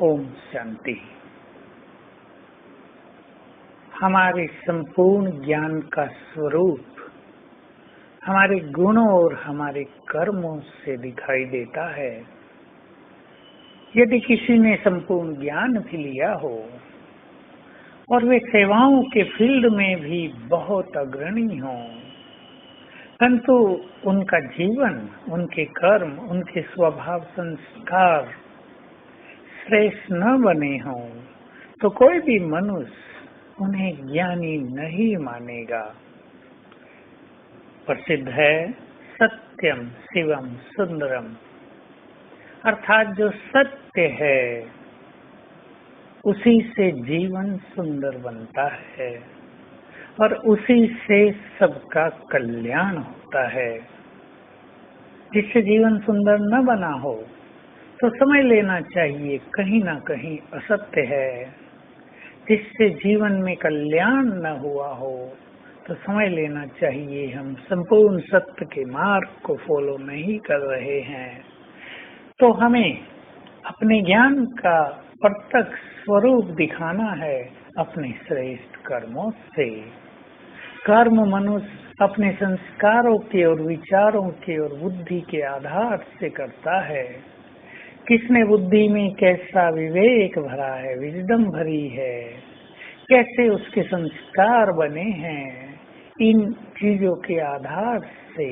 ओम शांति। हमारे संपूर्ण ज्ञान का स्वरूप हमारे गुणों और हमारे कर्मों से दिखाई देता है। यदि किसी ने संपूर्ण ज्ञान भी लिया हो और वे सेवाओं के फील्ड में भी बहुत अग्रणी हो, परंतु उनका जीवन, उनके कर्म, उनके स्वभाव संस्कार श्रेष्ठ न बने हों, तो कोई भी मनुष्य उन्हें ज्ञानी नहीं मानेगा। प्रसिद्ध है सत्यम शिवम सुंदरम, अर्थात जो सत्य है उसी से जीवन सुंदर बनता है और उसी से सबका कल्याण होता है। जिससे जीवन सुंदर न बना हो तो समझ लेना चाहिए कहीं ना कहीं असत्य है। जिससे जीवन में कल्याण न हुआ हो तो समझ लेना चाहिए हम संपूर्ण सत्य के मार्ग को फॉलो नहीं कर रहे हैं। तो हमें अपने ज्ञान का प्रत्यक्ष स्वरूप दिखाना है अपने श्रेष्ठ कर्मों से। कर्म मनुष्य अपने संस्कारों के और विचारों के और बुद्धि के आधार से करता है। किसने बुद्धि में कैसा विवेक भरा है, विजडम भरी है, कैसे उसके संस्कार बने हैं, इन चीजों के आधार से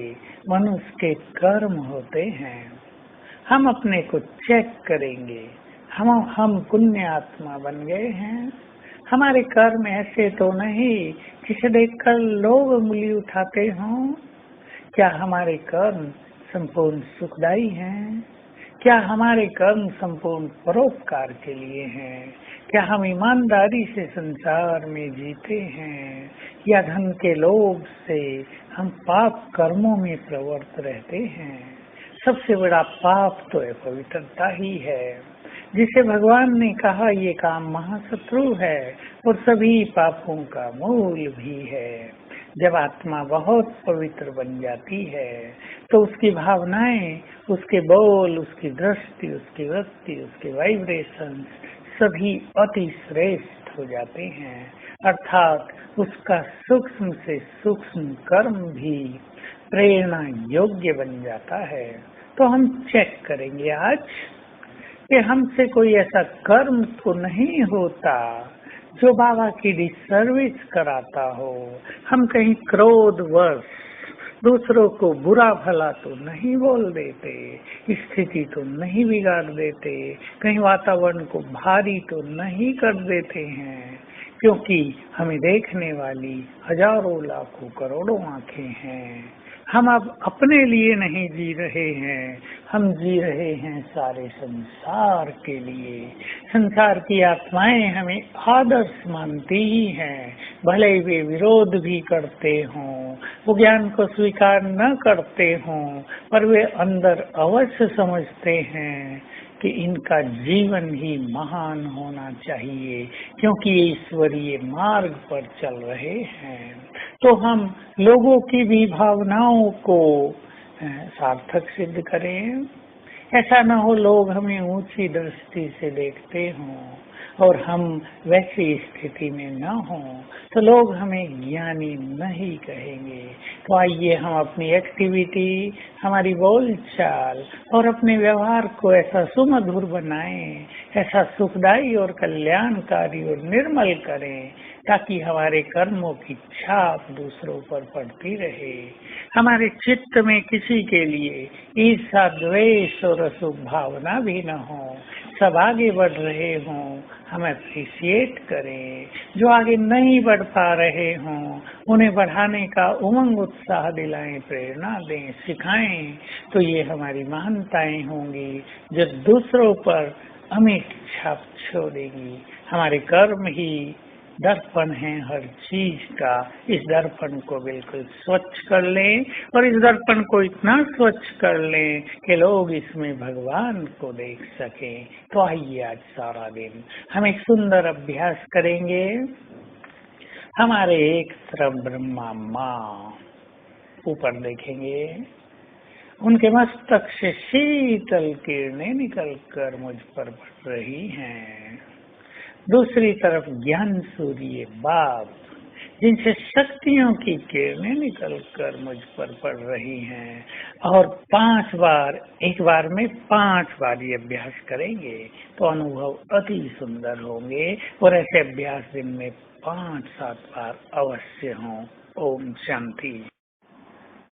मनुष्य के कर्म होते हैं। हम अपने को चेक करेंगे, हम पुण्य आत्मा बन गए हैं। हमारे कर्म ऐसे तो नहीं जिसे देखकर लोग उंगली उठाते हों। क्या हमारे कर्म संपूर्ण सुखदायी हैं? क्या हमारे कर्म संपूर्ण परोपकार के लिए हैं? क्या हम ईमानदारी से संसार में जीते हैं या धन के लोभ से हम पाप कर्मों में प्रवृत्त रहते हैं? सबसे बड़ा पाप तो अपवित्रता ही है, जिसे भगवान ने कहा ये काम महाशत्रु है और सभी पापों का मूल भी है। जब आत्मा बहुत पवित्र बन जाती है तो उसकी भावनाएं, उसके बोल, उसकी दृष्टि, उसकी वृत्ति, उसके वाइब्रेशन सभी अति श्रेष्ठ हो जाते हैं। अर्थात उसका सूक्ष्म से सूक्ष्म कर्म भी प्रेरणा योग्य बन जाता है। तो हम चेक करेंगे आज कि हमसे कोई ऐसा कर्म तो नहीं होता जो बाबा की डिसर्विस कराता हो। हम कहीं क्रोधवश दूसरों को बुरा भला तो नहीं बोल देते, स्थिति तो नहीं बिगाड़ देते, कहीं वातावरण को भारी तो नहीं कर देते हैं, क्योंकि हमें देखने वाली हजारों लाखों करोड़ों आंखें हैं। हम अब अपने लिए नहीं जी रहे हैं, हम जी रहे हैं सारे संसार के लिए। संसार की आत्माएं हमें आदर्श मानती ही हैं, भले वे विरोध भी करते हों, वो ज्ञान को स्वीकार न करते हों, पर वे अंदर अवश्य समझते हैं कि इनका जीवन ही महान होना चाहिए, क्योंकि ये ईश्वरीय मार्ग पर चल रहे हैं। तो हम लोगों की भी भावनाओं को सार्थक सिद्ध करें। ऐसा न हो लोग हमें ऊंची दृष्टि से देखते हों और हम वैसी स्थिति में न हों तो लोग हमें ज्ञानी नहीं कहेंगे। तो आइए हम अपनी एक्टिविटी, हमारी बोलचाल और अपने व्यवहार को ऐसा सुमधुर बनाएं, ऐसा सुखदायी और कल्याणकारी और निर्मल करें, ताकि हमारे कर्मों की छाप दूसरों पर पड़ती रहे। हमारे चित्त में किसी के लिए ईर्ष्या, द्वेष और अशुभ भावना भी न हो। सब आगे बढ़ रहे हों, हम अप्रिशिएट करें। जो आगे नहीं बढ़ पा रहे हों उन्हें बढ़ाने का उमंग उत्साह दिलाएं, प्रेरणा दें, सिखाएं। तो ये हमारी महानताएं होंगी जो दूसरों पर अमिट छाप छोड़ेगी। हमारे कर्म ही दर्पण है हर चीज का। इस दर्पण को बिल्कुल स्वच्छ कर लें और इस दर्पण को इतना स्वच्छ कर लें कि लोग इसमें भगवान को देख सकें। तो आइए आज सारा दिन हम एक सुंदर अभ्यास करेंगे। हमारे एक तरफ ब्रह्मा माँ ऊपर देखेंगे उनके मस्तक से शीतल किरणें निकलकर मुझ पर पड़ रही हैं। दूसरी तरफ ज्ञान सूर्य बाप, जिनसे शक्तियों की किरणें निकलकर मुझ पर पड़ रही हैं, और 5 बार, एक बार में 5 बार ये अभ्यास करेंगे तो अनुभव अति सुंदर होंगे। और ऐसे अभ्यास दिन में 5-7 बार अवश्य हों। ओम शांति।